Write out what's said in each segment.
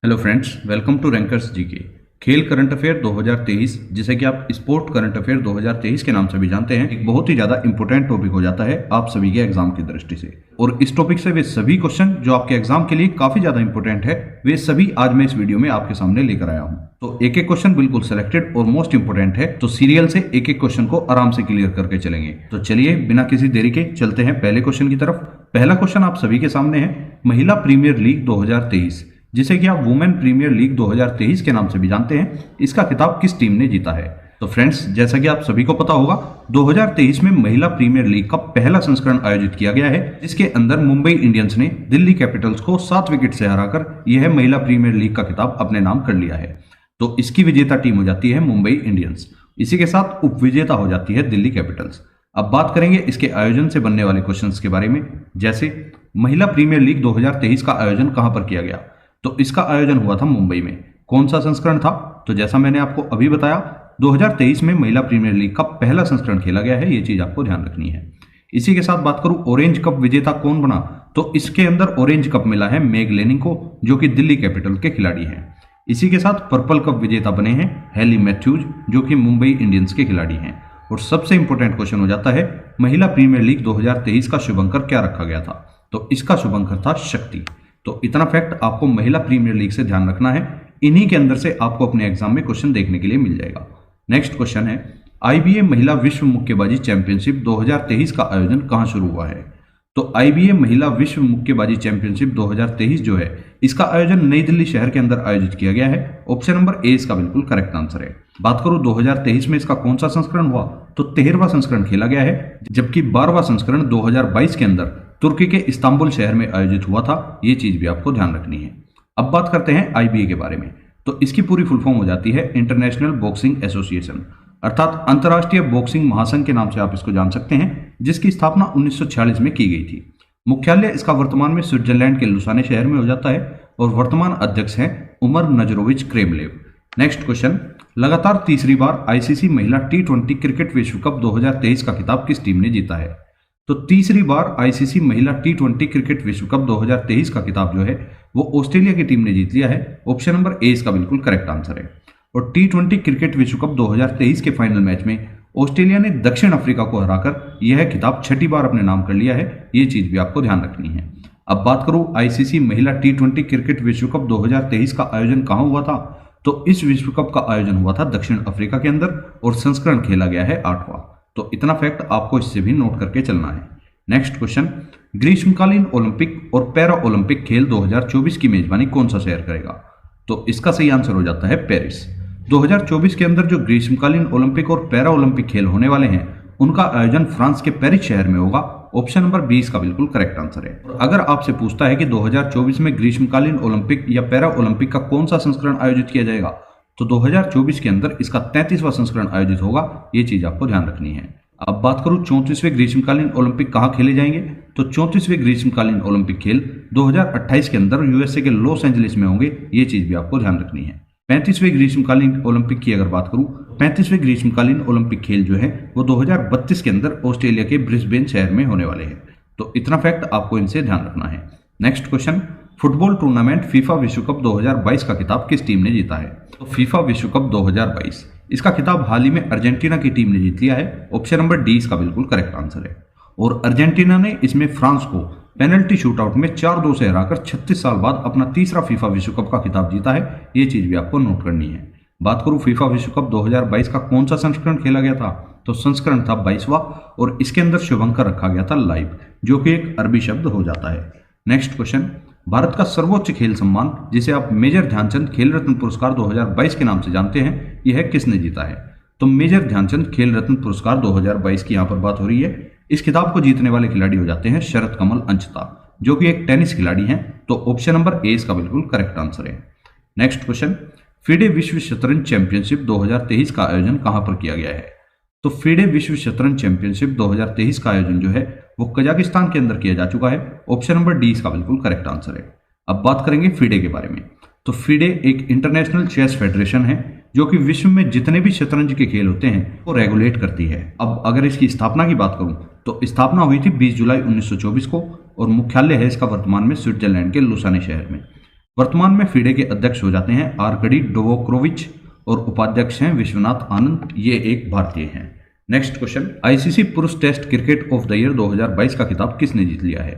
Hello friends, welcome to Rankers GK. खेल current affair 2023, जिसे कि आप स्पोर्ट करंट अफेयर 2023 के नाम से भी जानते हैं, एक बहुत ही ज्यादा इंपॉर्टेंट टॉपिक हो जाता है आप सभी के एग्जाम की दृष्टि से। और इस टॉपिक से वे सभी क्वेश्चन जो आपके एग्जाम के लिए काफी ज्यादा इंपॉर्टेंट है, वे सभी आज मैं इस वीडियो में आपके सामने लेकर आया हूं। तो एक एक क्वेश्चन बिल्कुल सिलेक्टेड और मोस्ट इंपोर्टेंट है, तो सीरियल से एक एक क्वेश्चन को आराम से क्लियर करके चलेंगे। तो चलिए बिना किसी देरी के चलते हैं पहले क्वेश्चन की तरफ। पहला क्वेश्चन आप सभी के सामने है, महिला प्रीमियर लीग 2023, जिसे कि आप वुमेन प्रीमियर लीग 2023 के नाम से भी जानते हैं, इसका खिताब किस टीम ने जीता है? तो फ्रेंड्स, जैसा कि आप सभी को पता होगा, 2023 में महिला प्रीमियर लीग का पहला संस्करण आयोजित किया गया है, जिसके अंदर मुंबई इंडियंस ने दिल्ली कैपिटल्स को 7 विकेट से हराकर यह महिला प्रीमियर लीग का खिताब अपने नाम कर लिया है। तो इसकी विजेता टीम हो जाती है मुंबई इंडियंस, इसी के साथ उपविजेता हो जाती है दिल्ली कैपिटल्स। अब बात करेंगे इसके आयोजन से बनने वाले क्वेश्चंस के बारे में, जैसे महिला प्रीमियर लीग 2023 का आयोजन कहां पर किया गया? तो इसका आयोजन हुआ था मुंबई में। कौन सा संस्करण था? तो जैसा मैंने आपको अभी बताया, 2023 में महिला प्रीमियर लीग का पहला संस्करण खेला गया है, ये चीज आपको ध्यान रखनी है। इसी के साथ बात करूं ऑरेंज कप विजेता कौन बना, तो इसके अंदर ऑरेंज कप मिला है मेग लेनिंग को, जो कि दिल्ली कैपिटल के खिलाड़ी हैं। इसी के साथ पर्पल कप विजेता बने हैं हेली मैथ्यूज, जो कि मुंबई इंडियंस के खिलाड़ी हैं। और सबसे इंपॉर्टेंट क्वेश्चन हो जाता है, महिला प्रीमियर लीग 2023 का शुभंकर क्या रखा गया था? तो इसका शुभंकर था शक्ति। तो इतना फैक्ट आपको महिला प्रीमियर लीग से ध्यान रखना है, इन्हीं के अंदर से आपको अपने एग्जाम में क्वेश्चन देखने के लिए मिल जाएगा। नेक्स्ट क्वेश्चन है, आईबीए महिला विश्व मुक्केबाजी चैंपियनशिप 2023 का आयोजन कहां शुरू हुआ है? तो आईबीए महिला विश्व मुक्केबाजी चैंपियनशिप 2023 जो है, इसका आयोजन नई दिल्ली शहर के अंदर आयोजित किया गया है। ऑप्शन नंबर ए इसका बिल्कुल करेक्ट आंसर है। बात करूं 2023 में इसका कौन सा संस्करण हुआ, तो 13वां संस्करण खेला गया है, जबकि 12वां संस्करण 2022 के अंदर तुर्की के इस्तांबुल शहर में आयोजित हुआ था। ये चीज भी आपको ध्यान रखनी है। अब बात करते हैं आईबीए के बारे में। तो इसकी पूरी फुल फॉर्म हो जाती है इंटरनेशनल बॉक्सिंग एसोसिएशन, अर्थात अंतर्राष्ट्रीय बॉक्सिंग महासंघ के नाम से आप इसको जान सकते हैं, जिसकी स्थापना 1946 में की गई थी। मुख्यालय इसका वर्तमान में स्विट्जरलैंड के लुसाने शहर में हो जाता है और वर्तमान अध्यक्ष हैं उमर नजरोविच क्रेमलेव। नेक्स्ट क्वेश्चन, लगातार तीसरी बार आईसीसी महिला टी20 क्रिकेट विश्व कप 2023 का खिताब किस टीम ने जीता है? तो तीसरी बार आईसीसी महिला टी20 क्रिकेट विश्व कप 2023 का खिताब जो है, वो ऑस्ट्रेलिया की टीम ने जीत लिया है। ऑप्शन नंबर ए इसका बिल्कुल करेक्ट आंसर है। और टी20 क्रिकेट विश्व कप 2023 के फाइनल मैच में ऑस्ट्रेलिया ने दक्षिण अफ्रीका को हराकर यह खिताब 6ठी बार अपने नाम कर लिया है। ये चीज भी आपको ध्यान रखनी है। अब बात करूं आईसीसी महिला टी20 क्रिकेट विश्व कप 2023 का आयोजन कहां हुआ था? तो इस विश्व कप का आयोजन हुआ था दक्षिण अफ्रीका के अंदर और संस्करण खेला गया है 8वां। तो इतना फैक्ट आपको इससे भी नोट करके चलना है। नेक्स्ट क्वेश्चन, ग्रीष्मकालीन ओलंपिक और पैरा ओलंपिक खेल 2024 की मेजबानी कौन सा शहर करेगा? तो इसका सही आंसर हो जाता है पेरिस। 2024 के अंदर जो ग्रीष्मकालीन ओलंपिक और पैरा ओलंपिक खेल होने वाले हैं, उनका आयोजन फ्रांस के पेरिस शहर में होगा। ऑप्शन नंबर 20 का बिल्कुल करेक्ट आंसर है। और अगर आपसे पूछता है कि 2024 में ग्रीष्मकालीन ओलंपिक या पैरा ओलंपिक का कौन सा संस्करण आयोजित किया जाएगा, तो 2024 के अंदर इसका 33वां संस्करण आयोजित होगा। ये चीज आपको ध्यान रखनी है। अब बात करूं 34वें ग्रीष्मकालीन ओलंपिक कहां खेले जाएंगे, तो 34वें ग्रीष्मकालीन ओलंपिक खेल 2028 के अंदर यूएसए के लॉस एंजलिस में होंगे। ये चीज भी आपको ध्यान रखनी है। 35वें ग्रीष्मकालीन ओलंपिक की अगर बात करूं, 35वें ग्रीष्मकालीन ओलंपिक खेल जो है वो 2032 के अंदर ऑस्ट्रेलिया के ब्रिस्बेन शहर में होने वाले हैं। तो इतना फैक्ट आपको इनसे ध्यान रखना है। Next question, football tournament FIFA विश्व कप 2022 का खिताब किस टीम ने जीता है? तो फीफा विश्व कप 2022, इसका खिताब हाल ही में अर्जेंटीना की टीम ने जीत लिया है। ऑप्शन नंबर डी इसका बिल्कुल करेक्ट आंसर है। और अर्जेंटीना ने इसमें फ्रांस को पेनल्टी शूटआउट में 4-2 से हराकर 36 साल बाद अपना तीसरा फीफा विश्व कप का खिताब जीता है। ये चीज भी आपको नोट करनी है। बात करूं फीफा विश्व कप 2022 का कौन सा संस्करण खेला गया था, तो संस्करण था 22वां और इसके अंदर शुभंकर रखा गया था लाइव, जो कि एक अरबी शब्द हो जाता है। नेक्स्ट क्वेश्चन, भारत का सर्वोच्च खेल सम्मान जिसे आप मेजर ध्यानचंद खेल रत्न पुरस्कार 2022 के नाम से जानते हैं, यह किसने जीता है? तो मेजर ध्यानचंद खेल रत्न पुरस्कार 2022 की यहां पर बात हो रही है। इस खिताब को जीतने वाले खिलाड़ी हो जाते हैं शरत कमल अंचता, जो कि एक टेनिस खिलाड़ी हैं। तो ऑप्शन नंबर ए इसका बिल्कुल करेक्ट आंसर है। नेक्स्ट क्वेश्चन, फीडे विश्व शतरंज चैंपियनशिप 2023 का आयोजन कहां पर किया गया है? तो फीडे विश्व शतरंज चैंपियनशिप 2023 का आयोजन जो है वो कजाकिस्तान के अंदर किया जा चुका है। ऑप्शन नंबर डी इसका बिल्कुल करेक्ट आंसर है। अब बात करेंगे फीडे के बारे में। तो फीडे एक इंटरनेशनल चेस फेडरेशन है, जो कि विश्व में जितने भी शतरंज के खेल होते हैं वो रेगुलेट करती है। अब अगर इसकी स्थापना की बात करूं, तो स्थापना हुई थी 20 जुलाई 1924 को और मुख्यालय है इसका वर्तमान में स्विट्जरलैंड के लुसाने शहर में। वर्तमान में फीडे के अध्यक्ष हो जाते हैं आर्कडी डोवोक्रोविच और उपाध्यक्ष हैं विश्वनाथ आनंद, ये एक भारतीय हैं। नेक्स्ट क्वेश्चन, आईसीसी पुरुष test cricket of the year 2022 का खिताब किसने जीत लिया है?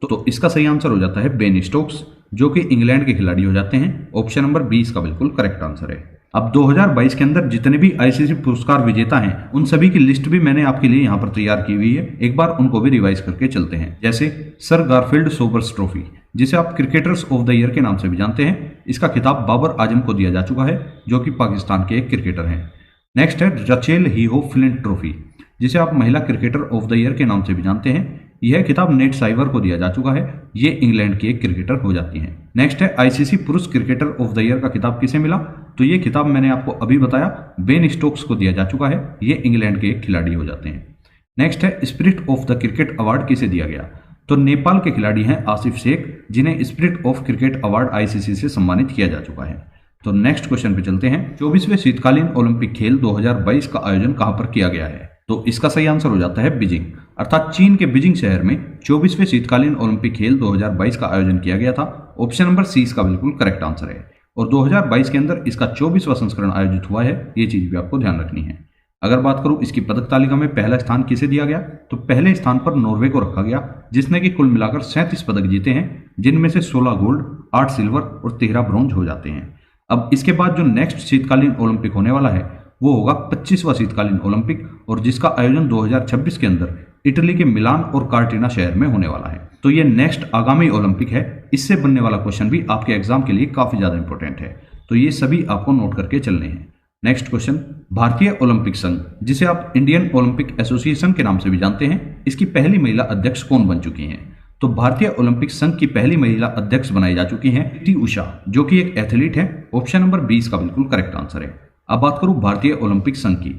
तो इसका सही आंसर हो जाता है बेन स्टोक्स, जो कि इंग्लैंड के खिलाड़ी हो जाते हैं। ऑप्शन नंबर 20 का बिल्कुल करेक्ट आंसर है। अब 2022 के अंदर जितने भी आईसीसी पुरस्कार विजेता हैं उन सभी की लिस्ट भी मैंने आपके लिए यहाँ पर तैयार की हुई है, एक बार उनको भी रिवाइज करके चलते हैं। जैसे सर गारफील्ड सोबर्स ट्रॉफी, जिसे आप क्रिकेटर्स ऑफ द ईयर के नाम से भी जानते हैं, इसका खिताब बाबर आजम को दिया जा चुका है, जो कि पाकिस्तान के एक क्रिकेटर हैं। नेक्स्ट है रचेल हीहो फ्लिंट ट्रॉफी, जिसे आप महिला क्रिकेटर ऑफ द ईयर के नाम से भी जानते हैं। यह खिताब नेट साइवर को दिया जा चुका है, ये इंग्लैंड की एक क्रिकेटर हो जाती हैं। नेक्स्ट है आईसीसी पुरुष क्रिकेटर ऑफ द ईयर का खिताब किसे मिला? तो ये खिताब मैंने आपको अभी बताया बेन स्टोक्स को दिया जा चुका है, ये इंग्लैंड के एक खिलाड़ी हो जाते हैं। नेक्स्ट है spirit of the cricket award किसे दिया गया? तो नेपाल के खिलाड़ी हैं आसिफ शेख, जिन्हें spirit of cricket award ICC से सम्मानित किया जा चुका है। तो नेक्स्ट क्वेश्चन पे चलते हैं। 24वें शीतकालीन ओलंपिक खेल 2022 का आयोजन कहां पर किया गया है? तो इसका सही आंसर हो जाता है बीजिंग, अर्थात चीन के बीजिंग शहर में 24वें शीतकालीन ओलंपिक खेल 2022 का आयोजन किया गया था। ऑप्शन नंबर सी इसका बिल्कुल करेक्ट आंसर है। और 2022 के अंदर इसका 24वां संस्करण आयोजित हुआ है, ये चीज भी आपको ध्यान रखनी है। अगर बात करूं इसकी पदक तालिका में पहला स्थान किसे दिया गया, तो पहले स्थान पर नॉर्वे को रखा गया, जिसने कि कुल मिलाकर 37 पदक जीते हैं, जिनमें से 16 गोल्ड, 8 सिल्वर और 13 ब्रॉन्ज हो जाते हैं। अब इसके बाद जो नेक्स्ट शीतकालीन ओलंपिक होने वाला है वो होगा 25वां शीतकालीन ओलंपिक, और जिसका आयोजन 2026 के अंदर इटली के मिलान और कार्टिना शहर में होने वाला है। तो ये नेक्स्ट आगामी ओलंपिक है, इससे बनने वाला क्वेश्चन भी आपके एग्जाम के लिए काफी ज्यादा इंपॉर्टेंट है, तो ये सभी आपको नोट करके चलने हैं। नेक्स्ट क्वेश्चन, भारतीय ओलंपिक संघ, जिसे आप इंडियन ओलंपिक एसोसिएशन के नाम से भी जानते हैं, इसकी पहली महिला अध्यक्ष कौन बन चुकी हैं? तो भारतीय ओलंपिक संघ की पहली महिला अध्यक्ष बनाई जा चुकी हैं पीटी उषा, जो कि एक एथलीट है। ऑप्शन नंबर 20 का बिल्कुल करेक्ट आंसर है। अब बात करूं भारतीय ओलंपिक संघ की,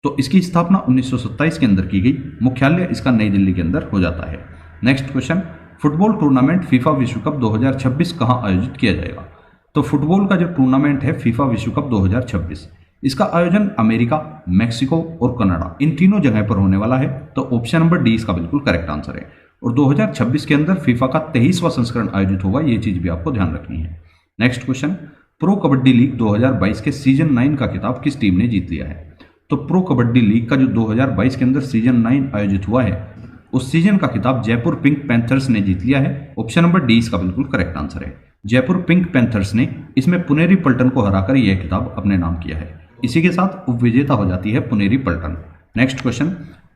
तो इसकी स्थापना 1927 के अंदर की गई, मुख्यालय इसका नई दिल्ली के अंदर हो जाता है। Next question, football tournament FIFA विश्व कप 2026 कहां आयोजित किया जाएगा? तो फुटबॉल का जो टूर्नामेंट है फीफा विश्व कप 2026, इसका आयोजन अमेरिका, मैक्सिको और कनाडा, इन तीनों जगह पर होने वाला है। तो ऑप्शन नंबर डी इसका बिल्कुल करेक्ट आंसर है। और 2026 के अंदर फीफा का 23वां संस्करण आयोजित होगा, ये चीज भी आपको ध्यान रखनी है। Next question, pro kabaddi league 2022 के सीजन 9 का खिताब किस टीम ने जीत लिया है? तो प्रो कबड्डी लीग का जो 2022 के अंदर सीजन 9 आयोजित हुआ है, उस सीजन का खिताब जयपुर पिंक पैंथर्स ने जीत लिया है। ऑप्शन नंबर डी इसका बिल्कुल करेक्ट आंसर है। जयपुर पिंक पैंथर्स ने इसमें पुनेरी पल्टन को हराकर यह खिताब अपने नाम किया है। इसी के साथ उपविजेता हो जाती है पुनेरी पल्टन। नेक्स्ट क्वेश्चन,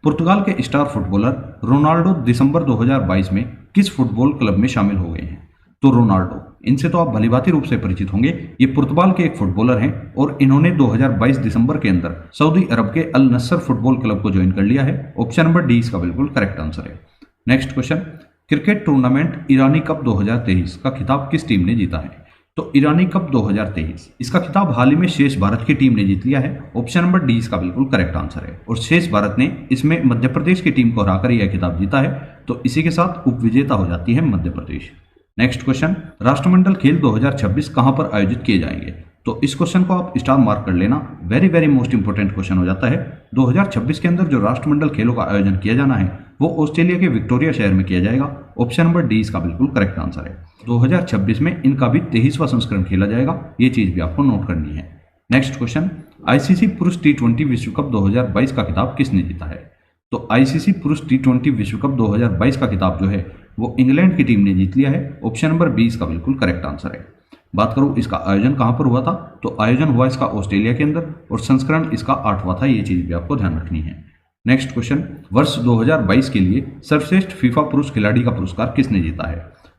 पुर्तगाल के स्टार फुटबॉलर रोनाल्डो दिसंबर 2022 में किस फुटबॉल क्लब में शामिल हो गए हैं? तो रोनाल्डो, इनसे तो आप भलीभांति रूप से परिचित होंगे, ये पुर्तगाल के एक फुटबॉलर हैं और इन्होंने 2022 दिसंबर के अंदर सऊदी अरब के अल नस्सर फुटबॉल क्लब को ज्वाइन कर लिया है। ऑप्शन नंबर डी इसका बिल्कुल करेक्ट आंसर है। नेक्स्ट क्वेश्चन, क्रिकेट टूर्नामेंट ईरानी कप 2023 का खिताब किस टीम ने जीता है? तो ईरानी कप 2023, इसका खिताब हाल ही में शेष भारत की टीम ने जीत लिया है। ऑप्शन नंबर डी इसका बिल्कुल करेक्ट आंसर है। और शेष भारत ने इसमें मध्य प्रदेश की टीम को हराकर यह खिताब जीता है, तो इसी के साथ उपविजेता हो जाती है मध्य प्रदेश। नेक्स्ट क्वेश्चन, राष्ट्रमंडल खेल 2026 कहां पर आयोजित किए जाएंगे? तो इस क्वेश्चन को आप स्टार मार्क कर लेना, very very most important question हो जाता है। 2026 के अंदर जो राष्ट्रमंडल खेलों का आयोजन किया जाना है वो ऑस्ट्रेलिया के विक्टोरिया शहर में किया जाएगा। ऑप्शन नंबर डी इसका बिल्कुल करेक्ट आंसर है। 2026 में इनका भी 23वां संस्करण खेला जाएगा, ये चीज भी आपको नोट करनी है। नेक्स्ट क्वेश्चन, आईसीसी पुरुष T20 विश्व कप 2022 का खिताब किसने जीता है? तो आईसीसी पुरुष T20 विश्व कप 2022 का खिताब जो है वो इंग्लैंड की टीम ने जीत लिया है। ऑप्शन नंबर 20 का बिल्कुल करेक्ट आंसर है। बात करूं इसका आयोजन कहां पर हुआ था, तो आयोजन हुआ इसका ऑस्ट्रेलिया के अंदर और संस्करण इसका 8वां था, ये चीज भी आपको ध्यान रखनी है। नेक्स्ट क्वेश्चन, वर्ष 2022 के लिए सर्वश्रेष्ठ फीफा पुरुष खिलाड़ी का पुरस्कार किसने जीता है?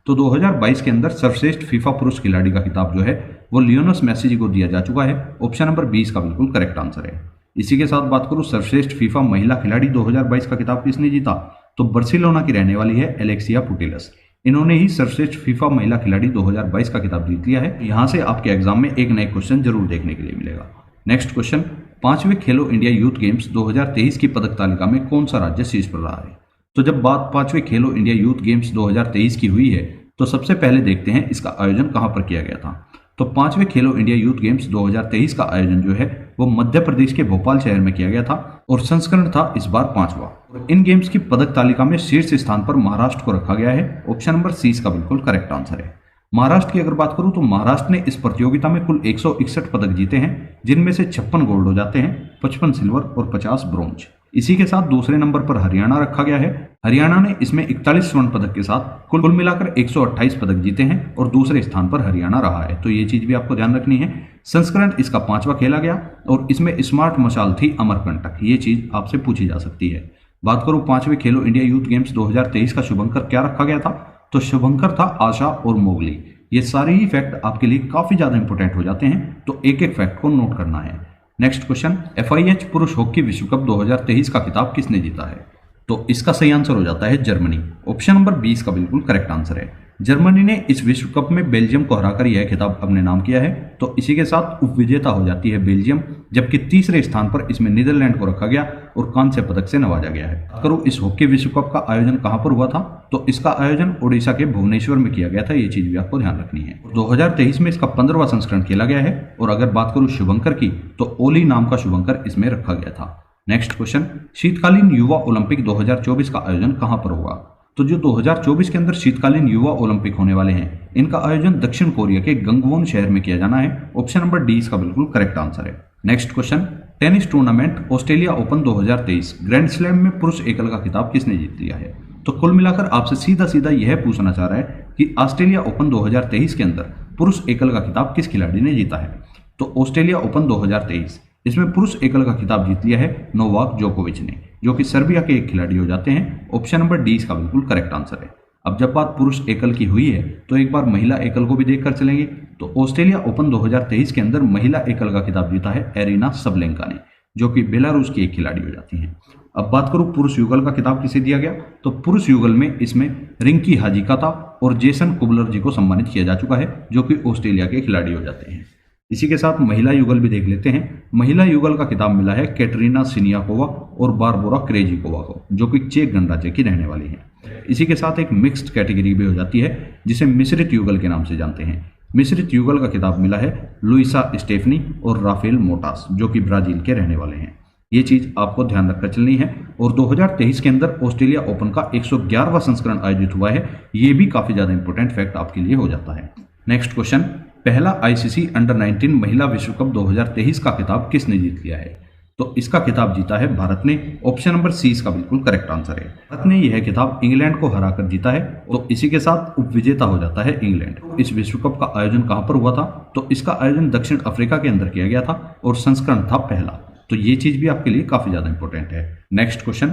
तो 2022 के अंदर सर्वश्रेष्ठ फीफा पुरुष खिलाड़ी का खिताब जो है वो लियोनेल मेसी जी को दिया जा चुका है। ऑप्शन नंबर 20 का बिल्कुल करेक्ट आंसर है। इसी के साथ बात करूं सर्वश्रेष्ठ फीफा महिला खिलाड़ी 2022 का खिताब किसने जीता, तो बार्सिलोना की रहने वाली है एलेक्सिया पुटेलस। इन्होंने ही सर्वश्रेष्ठ फीफा महिला खिलाड़ी 2022 का खिताब जीत लिया है। यहां से आपके एग्जाम में एक नए क्वेश्चन जरूर देखने के लिए मिलेगा। नेक्स्ट क्वेश्चन, 5वें खेलो इंडिया यूथ गेम्स 2023 की पदक तालिका में कौन सा राज्य शीर्ष पर रहा है? तो जब बात 5वें खेलो इंडिया यूथ गेम्स 2023 की हुई है तो सबसे पहले देखते हैं इसका आयोजन कहां पर किया गया था। तो 5वें खेलो इंडिया यूथ गेम्स 2023 का आयोजन जो है वो मध्य प्रदेश के भोपाल शहर में किया गया था और संस्करण था इस बार 5वां। इन गेम्स की पदक तालिका में शीर्ष स्थान पर महाराष्ट्र को रखा गया है। ऑप्शन नंबर सी का बिल्कुल करेक्ट आंसर है। महाराष्ट्र की अगर बात करूं तो महाराष्ट्र ने इस प्रतियोगिता में कुल 161 पदक जीते हैं, जिनमें से 56 गोल्ड हो जाते हैं, 55 सिल्वर और 50 ब्रोंज। इसी के साथ दूसरे नंबर पर हरियाणा रखा गया है। हरियाणा ने इसमें 41 स्वर्ण पदक के साथ कुल मिलाकर 128 पदक जीते हैं और दूसरे स्थान पर हरियाणा रहा है। तो ये चीज भी आपको ध्यान रखनी है। संस्करण इसका 5वां खेला गया और इसमें स्मार्ट मशाल थी अमरकंटक। ये चीज आपसे पूछी जा सकती है। बात करूं 5वें खेलो इंडिया यूथ गेम्स 2023 का शुभंकर क्या रखा गया था, तो शुभंकर था आशा और मोगली। ये सारे ही फैक्ट आपके लिए काफी ज्यादा इंपॉर्टेंट हो जाते हैं, तो एक एक फैक्ट को नोट करना है। नेक्स्ट क्वेश्चन, FIH पुरुष हॉकी विश्व कप 2023 का खिताब किसने जीता है, तो इसका सही आंसर हो जाता है जर्मनी। ऑप्शन नंबर 20 का बिल्कुल करेक्ट आंसर है। जर्मनी ने इस विश्व कप में बेल्जियम को हराकर यह खिताब अपने नाम किया है। तो इसी के साथ उपविजेता हो जाती है बेल्जियम, जबकि तीसरे स्थान पर इसमें नीदरलैंड को रखा गया और कांस्य पदक से नवाजा गया है। करो इस हॉकी विश्व कप का आयोजन कहां पर हुआ था, तो इसका आयोजन ओडिशा के भुवनेश्वर में किया गया था। ये चीज भी आपको ध्यान रखनी है। 2023 में इसका 15वां संस्करण खेला गया है। और अगर बात करूं शुभंकर की, तो ओली नाम का शुभंकर इसमें रखा गया था। नेक्स्ट क्वेश्चन, शीतकालीन युवा ओलंपिक 2024 का आयोजन कहां पर होगा, तो जो 2024 के अंदर शीतकालीन युवा ओलंपिक होने वाले हैं, इनका आयोजन दक्षिण कोरिया के गंगवोन शहर में किया जाना है। ऑप्शन नंबर डी इसका बिल्कुल करेक्ट आंसर है। Next question, tennis tournament Australia open 2023 grand slam में पुरुष एकल का खिताब किसने जीत लिया है, तो कुल मिलाकर आपसे सीधा सीधा यह पूछना चाह रहा है कि ऑस्ट्रेलिया ओपन 2023 के अंदर पुरुष एकल का खिताब किस खिलाड़ी ने जीता है। तो ऑस्ट्रेलिया ओपन 2023 इसमें पुरुष एकल का खिताब जीत लिया है नोवाक जोकोविच ने, जो कि सर्बिया के एक खिलाड़ी हो जाते हैं। ऑप्शन नंबर डी इसका बिल्कुल करेक्ट आंसर है। अब जब बात पुरुष एकल की हुई है, तो एक बार महिला एकल को भी देखकर चलेंगे। तो ऑस्ट्रेलिया ओपन 2023 के अंदर महिला एकल का खिताब जीता है एरिना सबलेंका ने, जो कि बेलारूस की एक खिलाड़ी हो जाती हैं। अब बात करूं पुरुष युगल का खिताब किसे दिया गया, तो पुरुष युगल में इसमें रिंकी हाजिकाता और जेसन कुबलर जी को सम्मानित किया जा चुका है, जो कि ऑस्ट्रेलिया के खिलाड़ी हो जाते हैं। इसी के साथ महिला युगल भी देख लेते हैं। महिला युगल का खिताब मिला है कैटरीना सिनियाकोवा और बारबोरा क्रेजिकोवा को, जो कि चेक गणराज्य की रहने वाली हैं। इसी के साथ एक मिक्स्ड कैटेगरी भी हो जाती है, जिसे मिश्रित युगल के नाम से जानते हैं। मिश्रित युगल का खिताब मिला है लुइसा स्टेफनी और राफेल मोटास, जो कि ब्राजील के रहने वाले हैं। ये चीज आपको ध्यान रखकर चलनी है। और 2023 के अंदर ऑस्ट्रेलिया ओपन का 111वां संस्करण आयोजित हुआ है। ये भी काफी ज्यादा इंपॉर्टेंट फैक्ट आपके लिए हो जाता है। नेक्स्ट क्वेश्चन, पहला ICC अंडर 19 महिला विश्व कप 2023 का खिताब किसने जीत लिया है, तो इसका खिताब जीता है भारत ने। ऑप्शन नंबर सी इसका बिल्कुल करेक्ट आंसर है। भारत ने यह खिताब इंग्लैंड को हराकर जीता है। तो इसी के साथ उपविजेता हो जाता है इंग्लैंड। इस विश्व कप का आयोजन कहां पर हुआ था, तो इसका आयोजन दक्षिण अफ्रीका के अंदर किया गया था और संस्करण था पहला। तो ये चीज भी आपके लिए काफी ज्यादा इंपॉर्टेंट है। Next question,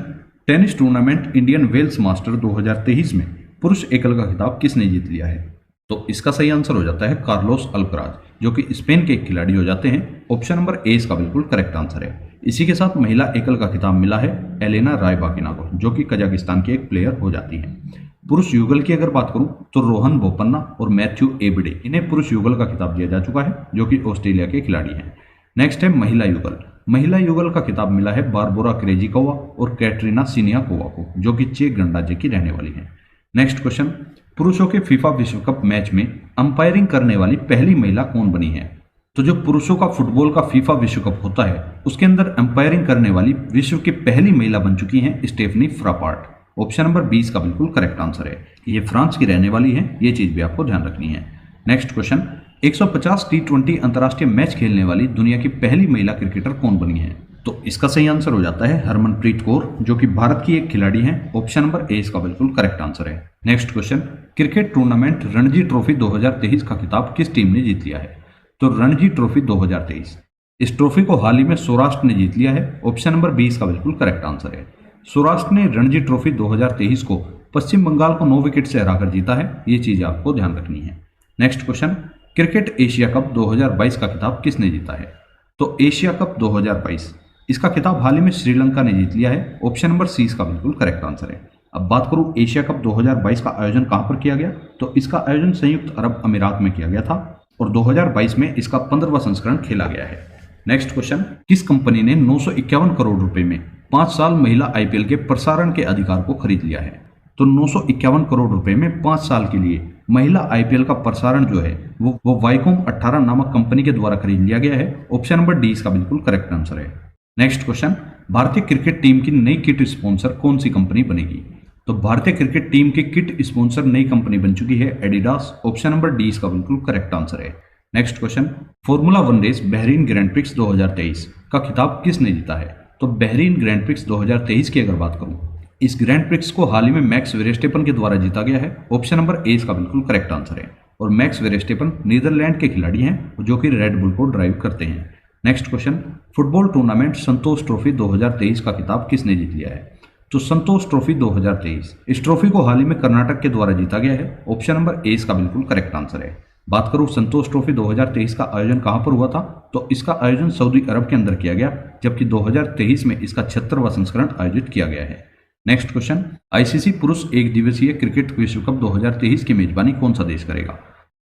tennis tournament Indian Wells master 2023 में पुरुष एकल का खिताब किसने जीत लिया है, तो इसका सही आंसर हो जाता है कार्लोस अल्कराज, जो कि स्पेन के एक खिलाड़ी हो जाते हैं। ऑप्शन नंबर ए इसका बिल्कुल करेक्ट आंसर है। इसी के साथ महिला एकल का खिताब मिला है एलेना रायबाकिना को, जो कि कजाकिस्तान की एक प्लेयर हो जाती हैं। पुरुष युगल की अगर बात करूं तो रोहन बोपन्ना और मैथ्यू एबडे, इन्हें पुरुष युगल का खिताब दिया जा चुका है, जो कि ऑस्ट्रेलिया के खिलाड़ी हैं। नेक्स्ट है महिला युगल। महिला युगल का खिताब मिला है बारबोरा क्रेजिकोवा और कैटरीना सिनियाकोवा को, जो कि चेक गणराज्य की रहने वाली हैं। नेक्स्ट क्वेश्चन, पुरुषों के फीफा विश्व कप मैच में अंपायरिंग करने वाली पहली महिला कौन बनी है, तो जो पुरुषों का फुटबॉल का फीफा विश्व कप होता है, उसके अंदर अंपायरिंग करने वाली विश्व की पहली महिला बन चुकी हैं स्टेफनी फ्रापार्ट। ऑप्शन नंबर 20 का बिल्कुल करेक्ट आंसर है। ये फ्रांस की रहने वाली है। ये चीज भी आपको ध्यान रखनी है। नेक्स्ट क्वेश्चन, 150 T20 अंतर्राष्ट्रीय मैच खेलने वाली दुनिया की पहली महिला क्रिकेटर कौन बनी है, तो इसका सही आंसर हो जाता है हरमनप्रीत कौर, जो कि भारत की एक खिलाड़ी हैं। ऑप्शन नंबर ए इसका बिल्कुल करेक्ट आंसर है। Next question, cricket tournament Ranji trophy 2023 का खिताब किस टीम ने जीत लिया है, तो रणजी ट्रॉफी 2023 इस ट्रॉफी को हाल ही में सौराष्ट्र ने जीत लिया है। ऑप्शन नंबर 20 का बिल्कुल करेक्ट आंसर है। सौराष्ट्र ने रणजी ट्रॉफी 2023 को पश्चिम बंगाल को 9 विकेट से हराकर जीता है। ये चीज आपको ध्यान रखनी है। Next question, cricket Asia cup 2022 का खिताब किसने जीता है, तो एशिया कप 2022 इसका खिताब हाल ही में श्रीलंका ने जीत लिया है। ऑप्शन नंबर सी इसका बिल्कुल करेक्ट आंसर है। अब बात करूं एशिया कप 2022 का आयोजन कहां पर किया गया, तो इसका आयोजन संयुक्त अरब अमीरात में किया गया था और 2022 में इसका 15वां संस्करण खेला गया है। नेक्स्ट क्वेश्चन, किस कंपनी ने 951 करोड़ रुपए में 5 साल महिला IPL के प्रसारण के अधिकार को खरीद लिया है, तो 951 करोड़ रुपए में 5 साल के लिए महिला IPL का प्रसारण जो है वो वाइकोम 18 नामक कंपनी के द्वारा खरीद लिया गया है। ऑप्शन नंबर डी इसका बिल्कुल करेक्ट आंसर है। नेक्स्ट क्वेश्चन, भारतीय क्रिकेट टीम की नई किट स्पॉन्सर कौन सी कंपनी बनेगी, तो भारतीय क्रिकेट टीम के किट स्पॉन्सर नई कंपनी बन चुकी है एडिडास। ऑप्शन नंबर डी इसका बिल्कुल करेक्ट आंसर है। Next question, formula one race Bahrain Grand Prix 2023 का खिताब किसने जीता है? तो बहरीन ग्रैंड प्रिक्स 2023 की अगर बात करूं, इस ग्रैंड प्रिक्स को हाल ही में मैक्स वेरेस्टेपन के द्वारा जीता गया है। ऑप्शन नंबर ए इसका बिल्कुल करेक्ट आंसर है। और मैक्स वेरेस्टेपन नीदरलैंड के खिलाड़ी हैं जो कि रेड बुल को ड्राइव करते हैं। नेक्स्ट क्वेश्चन, फुटबॉल टूर्नामेंट संतोष ट्रॉफी 2023 का खिताब किसने जीत लिया है? तो संतोष ट्रॉफी 2023, इस ट्रॉफी को हाल ही में कर्नाटक के द्वारा जीता गया है। ऑप्शन नंबर ए इसका बिल्कुल करेक्ट आंसर है। बात करूं संतोष ट्रॉफी 2023 का आयोजन कहां पर हुआ था, तो इसका आयोजन सऊदी अरब के अंदर किया गया, जबकि 2023 में इसका 76वां संस्करण आयोजित किया गया है। नेक्स्ट क्वेश्चन, आईसीसी पुरुष एक दिवसीय क्रिकेट विश्व कप 2023 की मेजबानी कौन सा देश करेगा?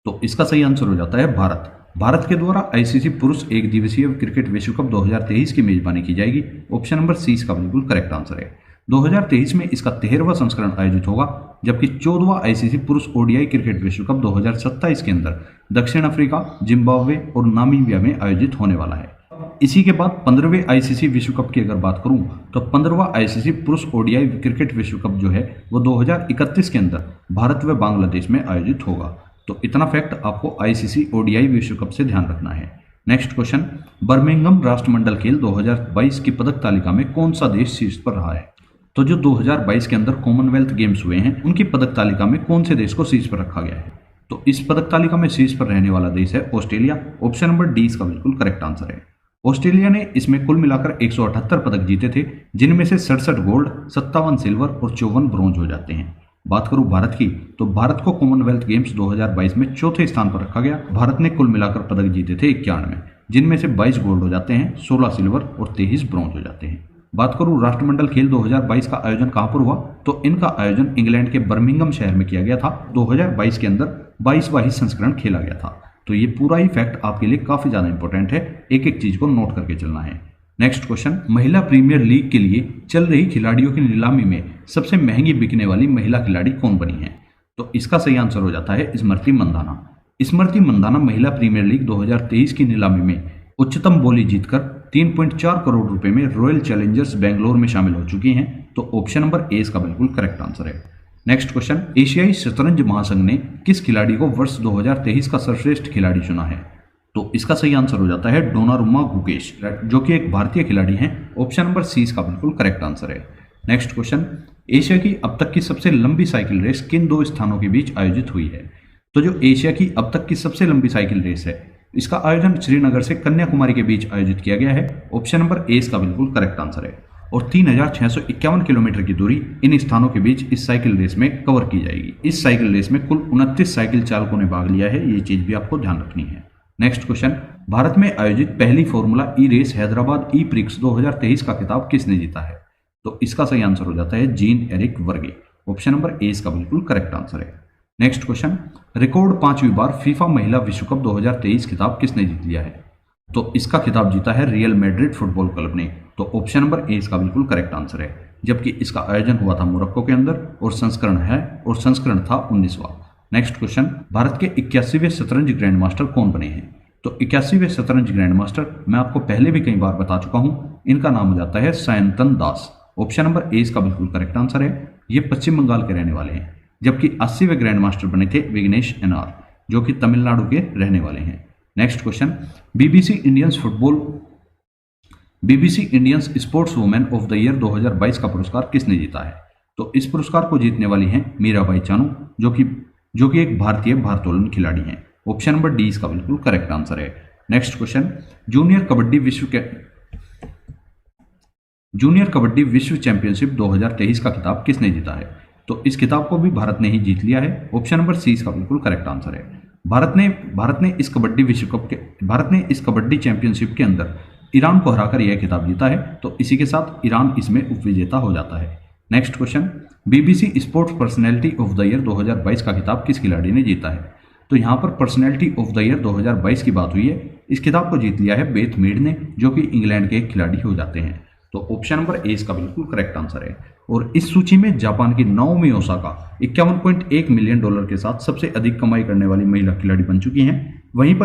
तो इसका सही आंसर हो जाता है भारत। भारत के द्वारा आईसीसी पुरुष एक दिवसीय क्रिकेट विश्व कप 2023 की मेजबानी की जाएगी। ऑप्शन नंबर सी इसका बिल्कुल करेक्ट आंसर है। 2023 में इसका 13वां संस्करण आयोजित होगा, जबकि 14वां आईसीसी पुरुष ओडीआई क्रिकेट विश्व कप 2027 के अंदर दक्षिण अफ्रीका, जिम्बाब्वे और नामीबिया में आयोजित होने वाला है। इसी के बाद 15वें आईसीसी विश्व कप की अगर बात करूं, तो 15वां आईसीसी पुरुष ओडीआई क्रिकेट विश्व कप जो है वो 2031 के अंदर भारत व बांग्लादेश में आयोजित होगा। तो इतना फैक्ट आपको आईसीसी ओडीआई विश्व कप से ध्यान रखना है। नेक्स्ट क्वेश्चन, बर्मिंघम राष्ट्रमंडल खेल 2022 की पदक तालिका में कौन सा देश शीर्ष पर रहा है? तो जो 2022 के अंदर कॉमनवेल्थ गेम्स हुए हैं उनकी पदक तालिका में कौन से देश को शीर्ष पर रखा गया है? तो इस पदक तालिका में शीर्ष पर रहने वाला देश है ऑस्ट्रेलिया। ऑप्शन नंबर डी इसका बिल्कुल करेक्ट आंसर है। ऑस्ट्रेलिया ने इसमें कुल मिलाकर 178 पदक जीते थे, जिनमें से 67 गोल्ड, 57 सिल्वर और 54 ब्रॉन्ज हो जाते हैं। बात करूं भारत की, तो भारत को कॉमनवेल्थ गेम्स 2022 में चौथे स्थान पर रखा गया। भारत ने कुल मिलाकर पदक जीते थे 91, जिनमें से 22 गोल्ड हो जाते हैं, 16 सिल्वर और 23 ब्रॉन्ज हो जाते हैं। बात करूं राष्ट्रमंडल खेल 2022 का आयोजन कहां पर हुआ, तो इनका आयोजन इंग्लैंड के बर्मिंघम शहर में किया गया था। 2022 के अंदर 22वां संस्करण खेला गया था। तो ये पूरा ही फैक्ट आपके लिए काफी ज्यादा इंपॉर्टेंट है, एक एक चीज को नोट करके चलना है। नेक्स्ट क्वेश्चन, महिला प्रीमियर लीग के लिए चल रही खिलाड़ियों की नीलामी में सबसे महंगी बिकने वाली महिला खिलाड़ी कौन बनी है? तो इसका सही आंसर हो जाता है स्मृति मंदाना। स्मृति मंदाना महिला प्रीमियर लीग 2023 की नीलामी में उच्चतम बोली जीतकर 3.4 करोड़ रुपए में रॉयल चैलेंजर्स बेंगलोर में शामिल हो चुकी हैं। तो ऑप्शन नंबर ए इसका बिल्कुल करेक्ट आंसर है। नेक्स्ट क्वेश्चन, एशियाई शतरंज महासंघ ने किस खिलाड़ी को वर्ष 2023 का सर्वश्रेष्ठ खिलाड़ी चुना है? तो इसका सही आंसर हो जाता है डोनारुमा गुकेश, जो कि एक भारतीय खिलाड़ी हैं। ऑप्शन नंबर सी इसका बिल्कुल करेक्ट आंसर है। नेक्स्ट क्वेश्चन, एशिया की अब तक की सबसे लंबी साइकिल रेस किन दो स्थानों के बीच आयोजित हुई है? तो जो एशिया की अब तक की सबसे लंबी साइकिल रेस है, इसका आयोजन श्रीनगर से कन्याकुमारी के बीच आयोजित किया गया है। ऑप्शन नंबर ए इसका बिल्कुल करेक्ट आंसर है। और 3651 किलोमीटर की दूरी इन स्थानों के बीच इस साइकिल रेस में कवर की जाएगी। इस साइकिल रेस में कुल 29 साइकिल चालकों ने भाग लिया है, ये चीज भी आपको ध्यान रखनी है। नेक्स्ट क्वेश्चन, भारत में आयोजित पहली फॉर्मूला ई रेस हैदराबाद ई प्रिक्स 2023 का खिताब किसने जीता है? तो इसका सही आंसर हो जाता है जीन एरिक वर्गे। ऑप्शन नंबर ए इसका बिल्कुल करेक्ट आंसर है। नेक्स्ट क्वेश्चन, रिकॉर्ड 5वीं बार फीफा महिला विश्व कप 2023 खिताब किसने जीत लिया है? तो इसका खिताब जीता है रियल मैड्रिड फुटबॉल क्लब ने। तो ऑप्शन नंबर ए इसका बिल्कुल करेक्ट आंसर है। जबकि इसका आयोजन हुआ था मोरक्को के अंदर और संस्करण था 19वां। नेक्स्ट क्वेश्चन, भारत के 81वें शतरंज ग्रैंड मास्टर कौन बने हैं? तो 81वें शतरंज ग्रैंड मास्टर मैं आपको पहले भी कई बार बता चुका हूं, इनका नाम हो जाता है सायंतन दास। ऑप्शन नंबर ए इसका बिल्कुल करेक्ट आंसर है। ये पश्चिम बंगाल के रहने वाले हैं। जबकि 80वें ग्रैंड मास्टर बने थे विघ्नेश एनआर, जो कि तमिलनाडु के रहने वाले हैं। Next question, BBC Indians sports women of the year 2022 का पुरस्कार किसने जीता है? तो इस पुरस्कार को जीतने वाली हैं मीराबाई चानू, जो कि एक भारतीय भारोत्तोलन खिलाड़ी हैं। ऑप्शन नंबर डी इसका बिल्कुल करेक्ट आंसर है। नेक्स्ट क्वेश्चन, जूनियर कबड्डी विश्व चैंपियनशिप 2023 का खिताब किसने जीता है? तो इस खिताब को भी भारत ने ही जीत लिया है। ऑप्शन नंबर सी इसका बिल्कुल करेक्ट आंसर है। भारत ने इस कबड्डी चैंपियनशिप के अंदर ईरान को हराकर यह खिताब जीता है। तो इसी के साथ ईरान इसमें उपविजेता हो जाता है। Next question, BBC sports personality of the year 2022 का खिताब किस खिलाड़ी ने जीता है? तो यहाँ पर पर्सनैलिटी ऑफ द ईयर 2022 की बात हुई है। इस खिताब को जीत लिया है बेथ मीड ने, जो कि इंग्लैंड के एक खिलाड़ी हो जाते हैं। तो ऑप्शन नंबर ए इसका बिल्कुल करेक्ट आंसर है। और इस सूची में जापान की नाओमी ओसाका 51.1 मिलियन डॉलर के साथ सबसे अधिक कमाई करने वाली महिला खिलाड़ी बन चुकी हैं। वहीं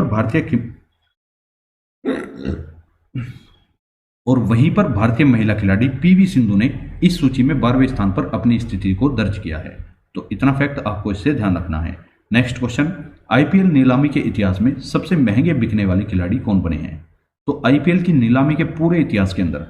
पर भारतीय महिला खिलाड़ी पीवी सिंधु ने इस सूची में 12वें स्थान पर अपनी स्थिति को दर्ज किया है। तो इतना फैक्ट आपको इससे ध्यान रखना है। नेक्स्ट क्वेश्चन, आईपीएल नीलामी के इतिहास में सबसे महंगे बिकने वाले खिलाड़ी कौन बने हैं? तो आईपीएल की नीलामी के पूरे इतिहास के अंदर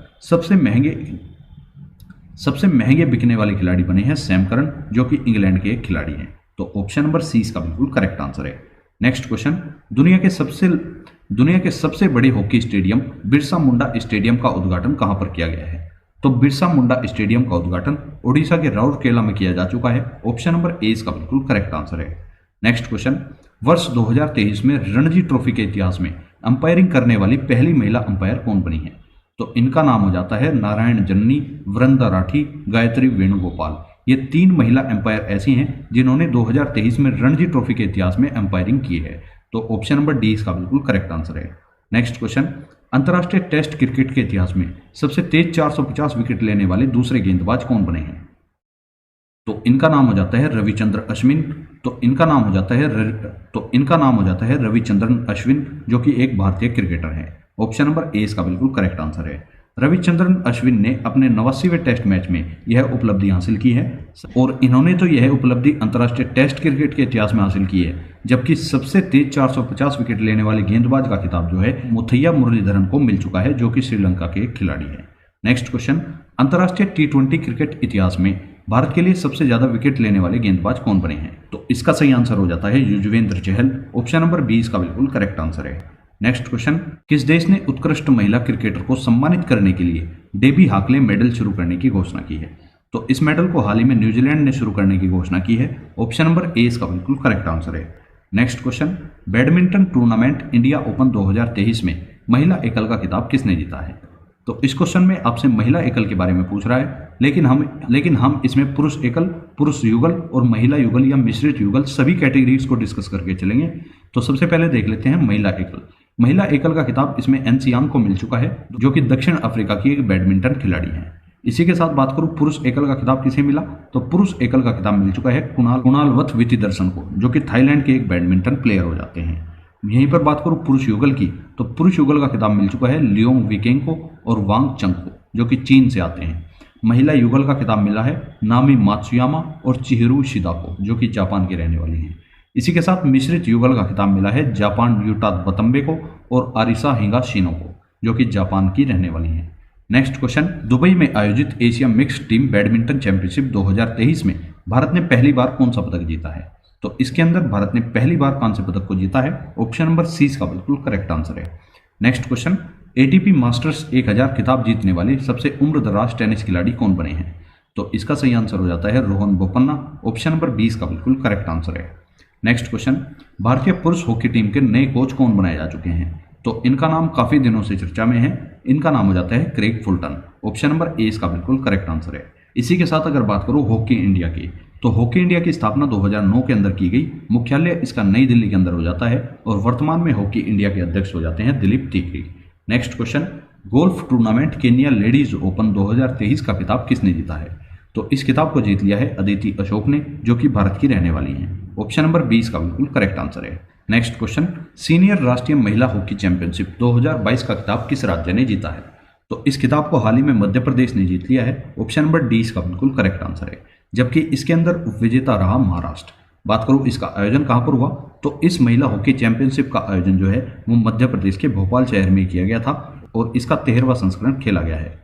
सबसे महंगे बिकने वाले खिलाड़ी बने हैं सैम करन, जो कि इंग्लैंड के एक खिलाड़ी हैं। तो ऑप्शन नंबर सी इसका बिल्कुल करेक्ट आंसर है। नेक्स्ट क्वेश्चन, दुनिया के सबसे बड़े hockey stadium Birsa Munda stadium का उद्घाटन कहां पर किया गया है? तो बिरसा मुंडा स्टेडियम का उद्घाटन ओडिशा के राउरकेला में किया जा चुका है। ऑप्शन नंबर ए इसका बिल्कुल करेक्ट आंसर है। नेक्स्ट क्वेश्चन, वर्ष 2023 में रणजी ट्रॉफी के इतिहास में अंपायरिंग करने वाली पहली महिला अंपायर कौन बनी है? तो इनका नाम हो जाता है नारायण जन्नी, वृंदा राठी, गायत्री वेणुगोपाल। ये 3 महिला अंपायर ऐसी हैं जिन्होंने 2023 में रणजी ट्रॉफी के इतिहास में अंपायरिंग की है। तो ऑप्शन नंबर डी इसका बिल्कुल करेक्ट आंसर है। नेक्स्ट क्वेश्चन, अंतर्राष्ट्रीय टेस्ट क्रिकेट के इतिहास में सबसे तेज 450 विकेट लेने वाले दूसरे गेंदबाज कौन बने हैं? तो इनका नाम हो जाता है रविचंद्र अश्विन। तो इनका नाम हो जाता है रविचंद्रन अश्विन, जो कि एक भारतीय क्रिकेटर है। ऑप्शन नंबर ए इसका बिल्कुल करेक्ट आंसर है। रविचंद्रन अश्विन ने अपने 89वें टेस्ट मैच में यह उपलब्धि हासिल की है और इन्होंने तो यह उपलब्धि अंतर्राष्ट्रीय टेस्ट क्रिकेट के इतिहास में हासिल की है, जबकि सबसे तेज 450 विकेट लेने वाले गेंदबाज का खिताब जो है मुथैया मुरलीधरन को मिल चुका है, जो कि श्रीलंका के एक खिलाड़ी है। नेक्स्ट क्वेश्चन, अंतर्राष्ट्रीय T20 क्रिकेट इतिहास में भारत के लिए सबसे ज्यादा विकेट लेने वाले गेंदबाज कौन बने हैं? तो इसका सही आंसर हो जाता है Yuzvendra Chahal. Option number B इसका बिल्कुल करेक्ट आंसर है। नेक्स्ट क्वेश्चन, किस देश ने उत्कृष्ट महिला क्रिकेटर को सम्मानित करने के लिए डेबी हाकले मेडल शुरू करने की घोषणा की है? तो इस मेडल को हाल ही में न्यूजीलैंड ने शुरू करने की घोषणा की है। ऑप्शन नंबर ए इसका बिल्कुल करेक्ट आंसर है। Next question, badminton tournament India open 2023 में महिला एकल का खिताब किसने जीता है? तो इस क्वेश्चन में आपसे महिला एकल के बारे में पूछ रहा है, लेकिन हम इसमें पुरुष एकल, पुरुष युगल और महिला युगल या मिश्रित युगल सभी कैटेगरीज को डिस्कस करके चलेंगे। तो सबसे पहले देख लेते हैं महिला एकल। महिला एकल का खिताब इसमें एन सियांग को मिल चुका है, जो कि दक्षिण अफ्रीका की एक बैडमिंटन खिलाड़ी है। इसी के साथ बात करूं पुरुष एकल का खिताब किसे मिला, तो पुरुष एकल का खिताब मिल चुका है कुणालवत विथिदर्शन को, जो कि थाईलैंड के एक बैडमिंटन प्लेयर हो जाते हैं। यहीं पर बात करूं पुरुष युगल की, तो पुरुष युगल का खिताब मिल चुका है लियोंग विकेंग को और वांग चंग को, जो कि चीन से आते हैं। महिला युगल का खिताब मिला है नामी मात्सुयामा और चिहिरू शिदा को, जो कि जापान की रहने वाली हैं। इसी के साथ मिश्रित युगल का खिताब मिला है जापान यूटा वतम्बे को और आरिसा हिगाशिनो को, जो कि जापान की रहने वाली हैं। नेक्स्ट क्वेश्चन, दुबई में आयोजित Asia mixed team badminton championship 2023 में भारत ने पहली बार कौन सा पदक जीता है? तो इसके अंदर भारत ने पहली बार कांस्य पदक को जीता है। ऑप्शन नंबर सी इसका बिल्कुल करेक्ट आंसर है। नेक्स्ट क्वेश्चन, एटीपी मास्टर्स 1000 खिताब जीतने वाले सबसे उम्रदराज टेनिस खिलाड़ी कौन बने हैं? तो इसका सही आंसर हो जाता है रोहन बोपन्ना। ऑप्शन नंबर 20 का बिल्कुल करेक्ट आंसर है। नेक्स्ट क्वेश्चन, भारतीय पुरुष हॉकी टीम के नए कोच कौन बनाए जा चुके हैं? तो इनका नाम काफी दिनों से चर्चा में है। इनका नाम हो जाता है Craig Fulton. Option number A इसका बिल्कुल करेक्ट आंसर है। इसी के साथ अगर बात करूं हॉकी इंडिया की, तो हॉकी इंडिया की स्थापना 2009 के अंदर की गई। मुख्यालय इसका नई दिल्ली के अंदर हो जाता है और वर्तमान में हॉकी इंडिया के अध्यक्ष हो जाते हैं Dilip Tigri. Next question, golf tournament Kenya ladies open 2023 का खिताब किसने जीता है? तो इस खिताब को जीत लिया है अदिति अशोक ने, जो कि भारत की रहने वाली हैं। ऑप्शन नंबर 20 का बिल्कुल करेक्ट आंसर है। नेक्स्ट क्वेश्चन, सीनियर राष्ट्रीय महिला हॉकी चैंपियनशिप 2022 का खिताब किस राज्य ने जीता है? तो इस खिताब को हाल ही में मध्य प्रदेश ने जीत लिया है। ऑप्शन नंबर डी इसका बिल्कुल करेक्ट आंसर है, जबकि इसके अंदर उपविजेता रहा महाराष्ट्र। बात करूं इसका आयोजन कहां पर हुआ, तो इस महिला हॉकी चैंपियनशिप का आयोजन जो है वो मध्य प्रदेश के भोपाल शहर में किया गया था और इसका 13वां संस्करण खेला गया है।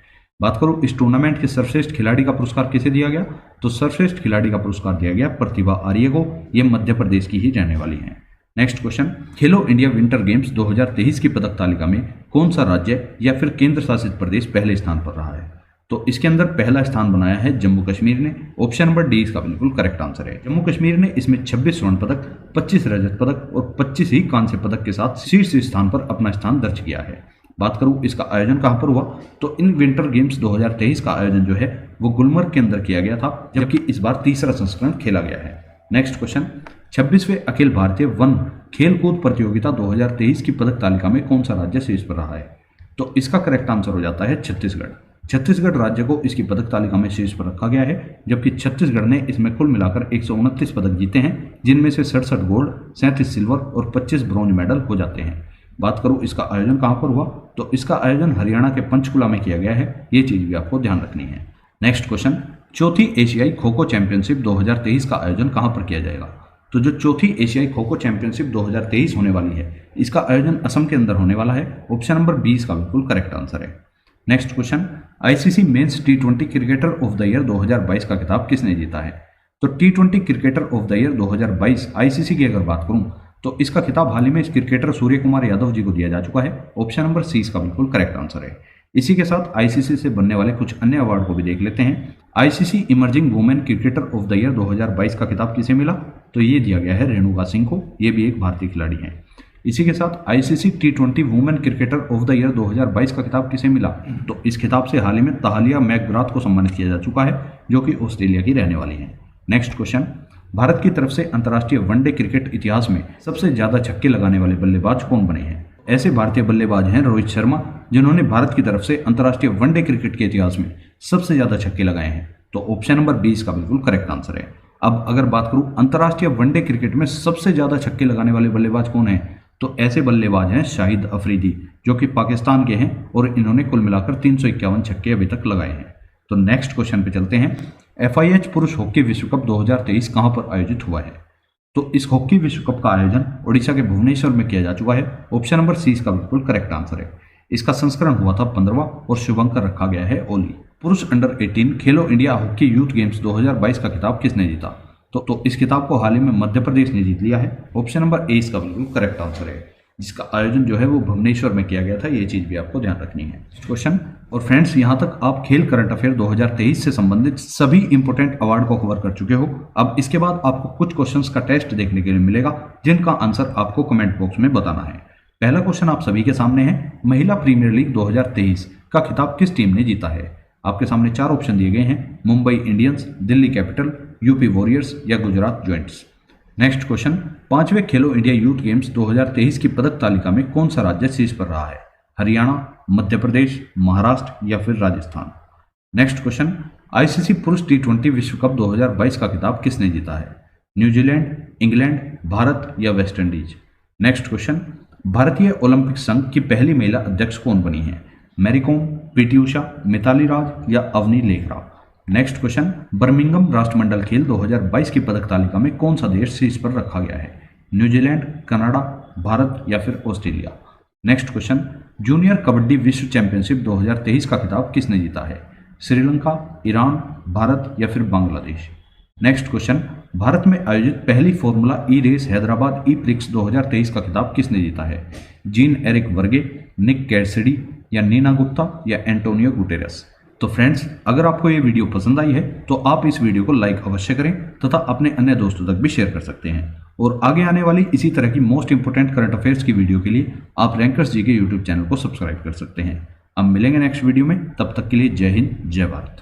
बात करूं इस टूर्नामेंट के सर्वश्रेष्ठ खिलाड़ी का पुरस्कार किसे दिया गया, तो सर्वश्रेष्ठ खिलाड़ी का पुरस्कार दिया गया प्रतिभा आर्य को। ये मध्य प्रदेश की ही रहने वाली हैं। नेक्स्ट क्वेश्चन, खेलो इंडिया विंटर गेम्स 2023 की पदक तालिका में कौन सा राज्य या फिर केंद्र शासित प्रदेश पहले स्थान पर रहा है? तो इसके अंदर पहला स्थान बनाया है जम्मू कश्मीर ने। ऑप्शन नंबर डी इसका बिल्कुल करेक्ट आंसर है। जम्मू कश्मीर ने इसमें 26 स्वर्ण पदक, 25 रजत पदक और 25 ही कांस्य पदक के साथ शीर्ष स्थान पर अपना स्थान दर्ज किया है। बात करूं इसका आयोजन कहां पर हुआ, तो इन विंटर गेम्स 2023 का आयोजन जो है वो गुलमर्ग के अंदर किया गया था, जबकि इस बार तीसरा संस्करण खेला गया है। Next question, 26वें Akhil Bharatiya one खेल कूद प्रतियोगिता 2023 की पदक तालिका में कौन सा राज्य शीर्ष पर रहा है? तो इसका करेक्ट आंसर हो जाता है छत्तीसगढ़। छत्तीसगढ़ राज्य को इसकी पदक तालिका में शीर्ष पर रखा गया है, जबकि छत्तीसगढ़ ने इसमें कुल मिलाकर 129 पदक जीते हैं, जिनमें से 67 गोल्ड, 37 सिल्वर और 25 ब्रॉन्ज मेडल हो जाते हैं। बात करूं इसका आयोजन कहां पर हुआ, तो इसका आयोजन हरियाणा के पंचकुला में किया गया है। ये चीज भी आपको ध्यान रखनी है। नेक्स्ट क्वेश्चन, चौथी एशियाई खो खो चैंपियनशिप 2023 का आयोजन कहां पर किया जाएगा? तो जो चौथी एशियाई खो खो चैंपियनशिप 2023 होने वाली है, इसका आयोजन असम के अंदर होने वाला है। ऑप्शन नंबर 20 का बिल्कुल करेक्ट आंसर है। Next question, ICC men's T20 cricketer of the year 2022 का खिताब किसने जीता है? तो T20 cricketer of the year 2022 ICC की अगर बात करूं तो इसका खिताब हाल ही में इस क्रिकेटर सूर्य कुमार यादव जी को दिया जा चुका है। ऑप्शन नंबर सी इसका बिल्कुल करेक्ट आंसर है। इसी के साथ आईसीसी से बनने वाले कुछ अन्य अवार्ड को भी देख लेते हैं। ICC emerging women cricketer of the year 2022 का खिताब किसे मिला? तो ये दिया गया है रेणुका सिंह को, ये भी एक भारतीय खिलाड़ी हैं। इसी के साथ ICC T20 women cricketer of the year 2022 का खिताब किसे मिला? तो इस खिताब से हाल ही में ताहलिया मैकग्राथ को सम्मानित किया जा चुका है, जो कि ऑस्ट्रेलिया की रहने वाली हैं। नेक्स्ट क्वेश्चन, भारत की तरफ से अंतर्राष्ट्रीय वनडे क्रिकेट इतिहास में सबसे ज्यादा छक्के लगाने वाले बल्लेबाज कौन बने हैं? ऐसे भारतीय बल्लेबाज हैं रोहित शर्मा, जिन्होंने भारत की तरफ से अंतर्राष्ट्रीय वनडे क्रिकेट के इतिहास में सबसे ज्यादा छक्के लगाए हैं। तो ऑप्शन नंबर 20 का बिल्कुल करेक्ट आंसर है। अब अगर बात करूं अंतर्राष्ट्रीय वनडे क्रिकेट में सबसे ज्यादा छक्के लगाने वाले बल्लेबाज कौन है, तो ऐसे बल्लेबाज हैं शाहिद अफरीदी, जो कि पाकिस्तान के हैं और इन्होंने कुल मिलाकर 351 छक्के अभी तक लगाए हैं। तो नेक्स्ट क्वेश्चन पे चलते हैं। FIH पुरुष हॉकी विश्व कप 2023 कहां पर आयोजित हुआ है? तो इस हॉकी विश्व कप का आयोजन ओडिशा के भुवनेश्वर में किया जा चुका है। ऑप्शन नंबर सी इसका बिल्कुल करेक्ट आंसर है। इसका संस्करण हुआ था 15वां और शुभंकर रखा गया है ओली। पुरुष अंडर 18 खेलो इंडिया हॉकी यूथ गेम्स 2022 का खिताब किसने जीता? तो इस खिताब को हाल ही में मध्य प्रदेश ने जीत लिया है। ऑप्शन नंबर ए इसका बिल्कुल करेक्ट आंसर है, जिसका आयोजन जो है वो भुवनेश्वर में किया गया था। ये चीज भी आपको ध्यान रखनी है। क्वेश्चन, और फ्रेंड्स यहाँ तक आप खेल करंट अफेयर 2023 से संबंधित सभी इंपोर्टेंट अवार्ड को कवर कर चुके हो। अब इसके बाद आपको कुछ क्वेश्चंस का टेस्ट देखने के लिए मिलेगा, जिनका आंसर आपको कमेंट बॉक्स में बताना है। पहला क्वेश्चन आप सभी के सामने है, महिला प्रीमियर लीग 2023 का खिताब किस टीम ने जीता है? आपके सामने 4 ऑप्शन दिए गए हैं, Mumbai Indians, Delhi capital, UP warriors या गुजरात जॉइंट्स। नेक्स्ट क्वेश्चन, 5वें खेलो इंडिया यूथ गेम्स 2023 की पदक तालिका में कौन सा राज्य शीर्ष पर रहा है? हरियाणा, मध्य प्रदेश, महाराष्ट्र या फिर राजस्थान। नेक्स्ट क्वेश्चन, आईसीसी पुरुष T20 विश्व कप 2022 का खिताब किसने जीता है? न्यूजीलैंड, इंग्लैंड, भारत या वेस्ट इंडीज। नेक्स्ट क्वेश्चन, भारतीय ओलंपिक संघ की पहली महिला अध्यक्ष कौन बनी है? मैरी कॉम, पीटी उषा, मिताली राज या Avani Lekhara. Next question, Birmingham राष्ट्रमंडल खेल 2022 की पदक तालिका में कौन सा देश शीर्ष पर रखा गया है? न्यूजीलैंड, कनाडा, भारत या फिर Australia. Next question, junior kabaddi विश्व चैंपियनशिप 2023 का खिताब किसने जीता है? श्रीलंका, ईरान, भारत या फिर बांग्लादेश। नेक्स्ट क्वेश्चन, भारत में आयोजित पहली फॉर्मूला ई रेस हैदराबाद ई प्रिक्स 2023 का खिताब किसने जीता है? जीन एरिक वर्गे, निक कैसिडी या नीना गुप्ता या एंटोनियो गुटेरेस। तो फ्रेंड्स, अगर आपको ये वीडियो पसंद आई है तो आप इस वीडियो को लाइक अवश्य करें तथा अपने अन्य दोस्तों तक भी शेयर कर सकते हैं। और आगे आने वाली इसी तरह की मोस्ट इंपोर्टेंट करंट अफेयर्स की वीडियो के लिए आप रैंकर्स जी के यूट्यूब चैनल को सब्सक्राइब कर सकते हैं। अब मिलेंगे नेक्स्ट वीडियो में, तब तक के लिए जय हिंद, जय भारत।